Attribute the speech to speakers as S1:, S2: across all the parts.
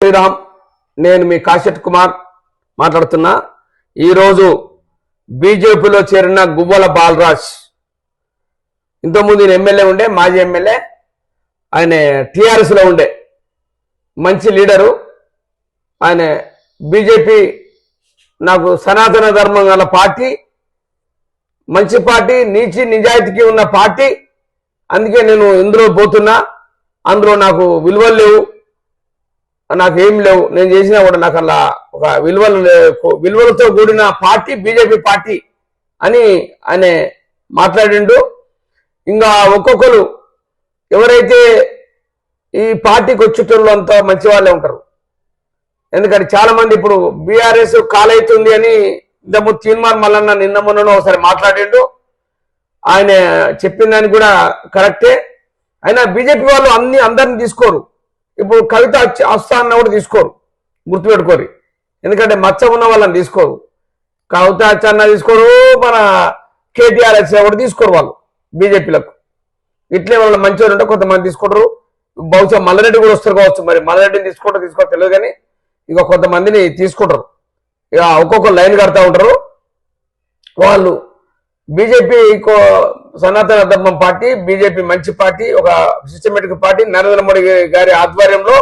S1: శ్రీరామ్. నేను మీ కాశెట్ కుమార్ మాట్లాడుతున్నా. ఈరోజు బీజేపీలో చేరిన గువ్వల బాలరాజ్, ఇంతకుముందు ఈయన ఎమ్మెల్యే ఉండే, మాజీ ఎమ్మెల్యే. ఆయన టీఆర్ఎస్లో ఉండే మంచి లీడరు. ఆయన బీజేపీ నాకు సనాతన ధర్మం గల పార్టీ, మంచి పార్టీ, నీతి నిజాయితీకి ఉన్న పార్టీ. అందుకే నేను ఇందులో పోతున్నా. అందులో నాకు విలువలు లేవు, నాకేం లేవు. నేను చేసినా కూడా నాకు అలా ఒక విలువలతో కూడిన పార్టీ బీజేపీ పార్టీ అని ఆయన మాట్లాడిండు. ఇంకా ఒక్కొక్కరు ఎవరైతే ఈ పార్టీకి వచ్చేటోళ్ళు అంతా మంచి వాళ్ళే ఉంటారు. ఎందుకంటే చాలా మంది ఇప్పుడు బీఆర్ఎస్ కాలవుతుంది అని ఇంతకుముందు తీర్మాన్ మల్లన్న నిన్న మొన్న ఒకసారి మాట్లాడిండు. ఆయన చెప్పిన దానికి కూడా కరెక్టే. అయినా బీజేపీ వాళ్ళు అందరిని తీసుకోరు. ఇప్పుడు కవిత వస్తా అన్న కూడా తీసుకోరు, గుర్తుపెట్టుకోరు. ఎందుకంటే మచ్చ ఉన్న వాళ్ళని తీసుకోరు. కవిత అన్న తీసుకోరు, మన కేటీఆర్ వచ్చినా కూడా తీసుకోరు వాళ్ళు బీజేపీలకు. ఇట్లే వాళ్ళు మంచివారు ఉంటే కొంతమంది తీసుకుంటారు. బహుశా మల్లారెడ్డి కూడా వస్తారు కావచ్చు. మరి మల్లారెడ్డిని తీసుకో తెలియదు, కానీ ఇక కొంతమందిని తీసుకుంటారు. ఇక ఒక్కొక్క లైన్ కడతా ఉంటారు వాళ్ళు. బీజేపీ సనాతన ధర్మం పార్టీ, బీజేపీ మంచి పార్టీ, ఒక సిస్టమేటిక్ పార్టీ. నరేంద్ర మోడీ గారి ఆధ్వర్యంలో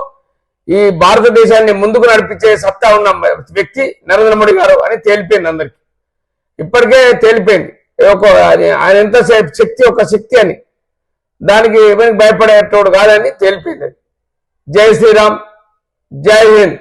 S1: ఈ భారతదేశాన్ని ముందుకు నడిపించే సత్తా ఉన్న వ్యక్తి నరేంద్ర మోడీ గారు అని తేలిపోయింది అందరికి. ఇప్పటికే తేలిపోయింది ఆయన ఎంత శక్తి అని. దానికి ఎవరికి భయపడేటోడు కాదని తేలిపోయింది. జై శ్రీరామ్, జై హింద్.